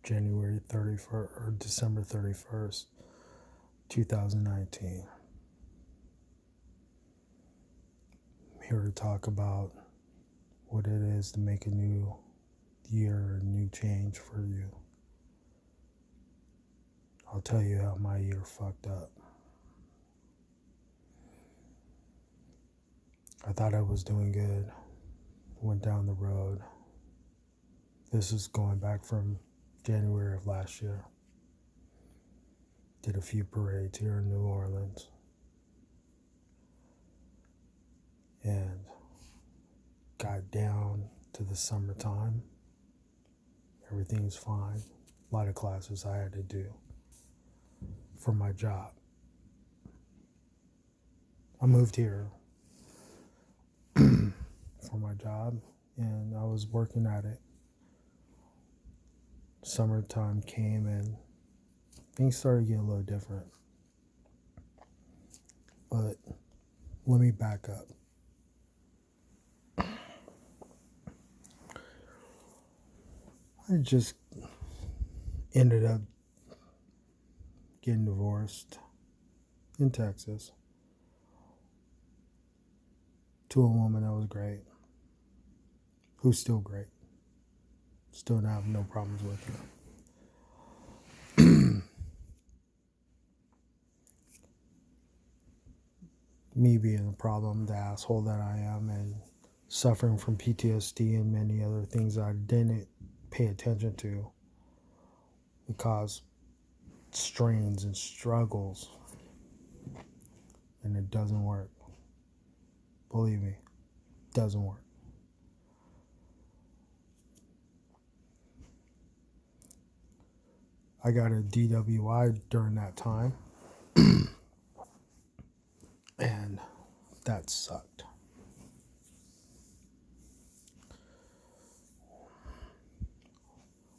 January 31st or December 31st, 2019. I'm here to talk about what it is to make a new year, a new change for you. I'll tell you how my year fucked up. I thought I was doing good. Went down the road. This is going back from January of last year. Did a few parades here in New Orleans. And got down to the summertime. Everything's fine. A lot of classes I had to do for my job. I moved here for my job and I was working at it. Summertime came and things started to get a little different. But let me back up. I just ended up getting divorced in Texas to a woman that was great, who's still great. Still have no problems with her. Me being the problem, the asshole that I am, and suffering from PTSD and many other things I didn't pay attention to. It caused strains and struggles, and it doesn't work. Believe me, it doesn't work. I got a DWI during that time, and that sucked.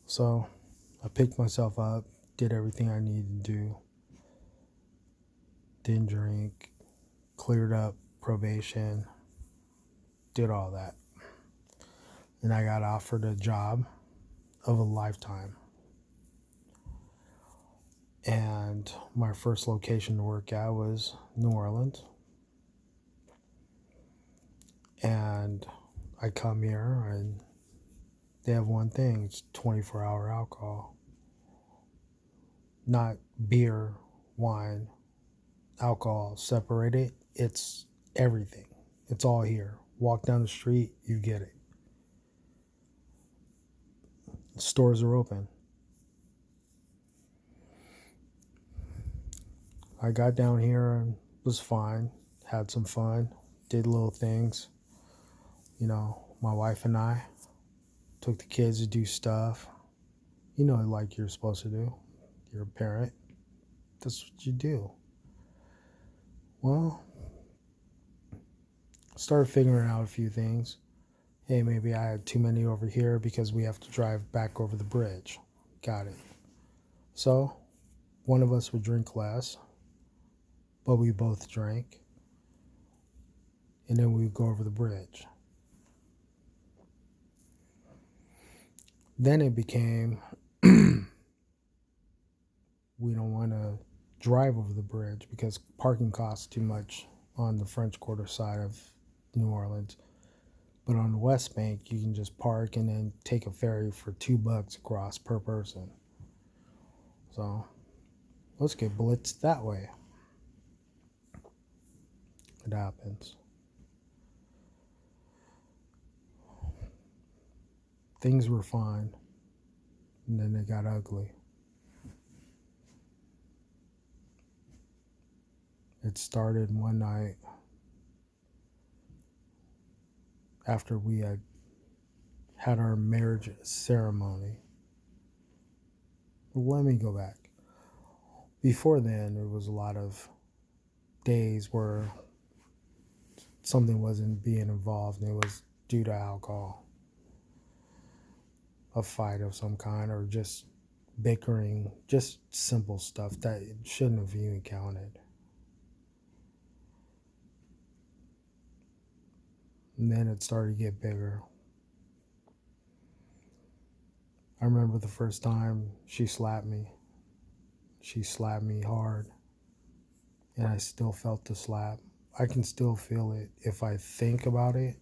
So I picked myself up, did everything I needed to do, didn't drink, cleared up probation, did all that. And I got offered a job of a lifetime. And my first location to work at was New Orleans. And I come here and they have one thing, it's 24-hour alcohol. Not beer, wine, alcohol separated. It's everything. It's all here. Walk down the street, you get it. Stores are open. I got down here and was fine. Had some fun. Did little things. You know, my wife and I took the kids to do stuff. You know, like you're supposed to do. You're a parent. That's what you do. Well, started figuring out a few things. Hey, maybe I had too many over here because we have to drive back over the bridge. Got it. So, one of us would drink less, but we both drank. And then we would go over the bridge. Then it became, we don't want to drive over the bridge because parking costs too much on the French Quarter side of New Orleans. But on the West Bank, you can just park and then take a ferry for $2 across per person. So let's get blitzed that way. It happens. Things were fine, and then they got ugly. It started one night after we had our marriage ceremony. Let me go back. Before then, there was a lot of days where something wasn't being involved, and it was due to alcohol. A fight of some kind, or just bickering, just simple stuff that shouldn't have even counted. And then it started to get bigger. I remember the first time she slapped me. She slapped me hard, and I still felt the slap. I can still feel it. If I think about it,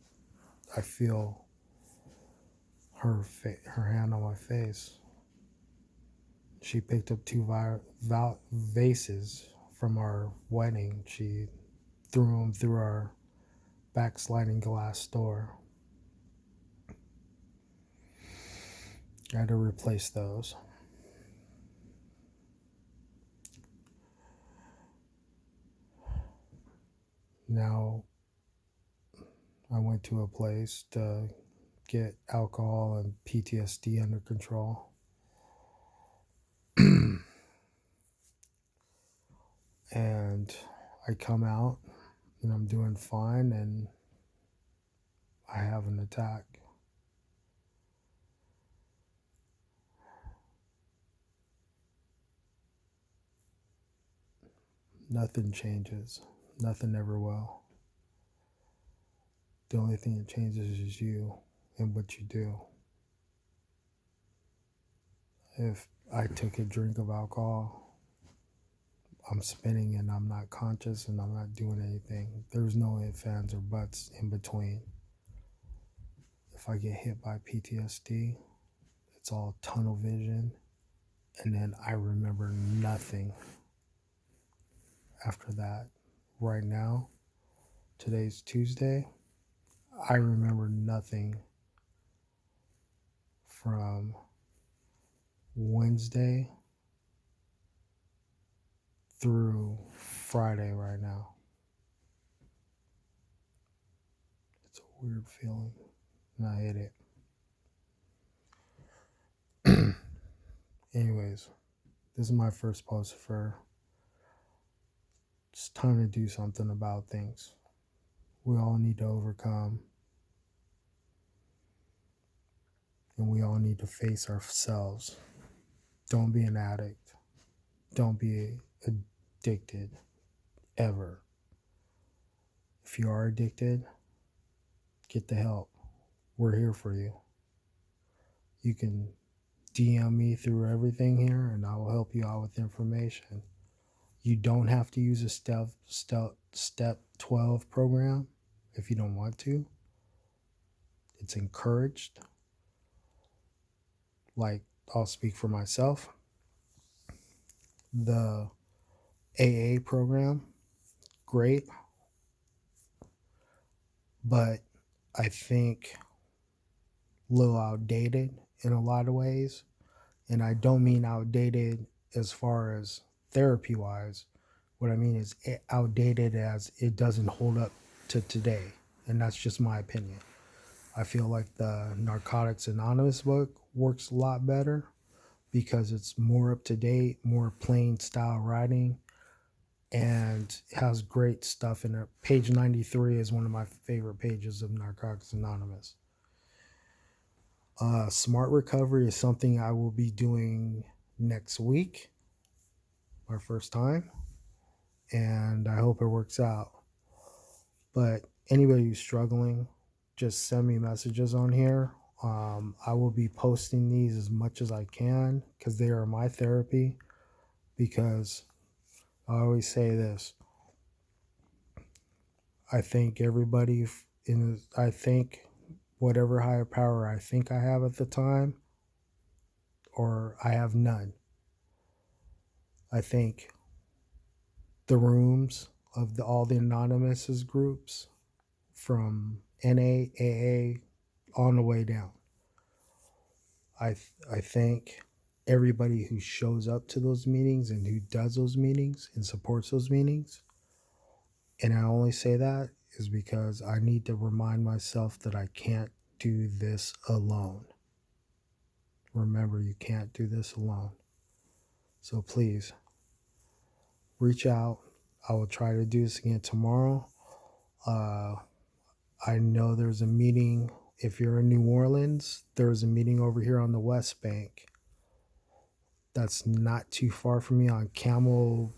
I feel her hand on my face. She picked up two vases from our wedding. She threw them through our backsliding glass door. I had to replace those. Now I went to a place to get alcohol and PTSD under control. And I come out and I'm doing fine, and I have an attack. Nothing changes. Nothing ever will. The only thing that changes is you and what you do. If I took a drink of alcohol, I'm spinning and I'm not conscious and I'm not doing anything. There's no ifs, ands, or buts in between. If I get hit by PTSD, it's all tunnel vision, and then I remember nothing after that. Right now, today's Tuesday, I remember nothing from Wednesday through Friday right now. It's a weird feeling, and I hate it. Anyways, this is my first post for it's time to do something about things. We all need to overcome, and we all need to face ourselves. Don't be an addict. Don't be addicted ever. If you are addicted, get the help. We're here for you. You can DM me through everything here, and I will help you out with information. You don't have to use a step 12 program if you don't want to. It's encouraged. Like, I'll speak for myself. The AA program, great. But I think a little outdated in a lot of ways. And I don't mean outdated as far as therapy wise. What I mean is outdated as it doesn't hold up to today. And that's just my opinion. I feel like the Narcotics Anonymous book works a lot better because it's more up to date, more plain style writing, and has great stuff in it. Page 93 is one of my favorite pages of Narcotics Anonymous. Smart Recovery is something I will be doing next week, my first time, and I hope it works out. But anybody who's struggling, just send me messages on here. I will be posting these as much as I can because they are my therapy. Because I always say this, I thank everybody I thank whatever higher power I think I have at the time, or I have none. I thank the rooms of all the anonymous groups from NA, AA, on the way down. I thank everybody who shows up to those meetings and who does those meetings and supports those meetings. And I only say that is because I need to remind myself that I can't do this alone. Remember, you can't do this alone. So please, reach out. I will try to do this again tomorrow. I know there's a meeting. If you're in New Orleans, there's a meeting over here on the West Bank. That's not too far from me on Camel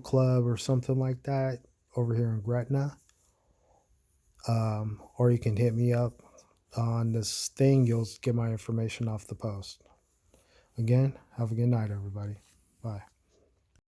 Club or something like that over here in Gretna. Or you can hit me up on this thing, you'll get my information off the post. Again, have a good night, everybody. Bye.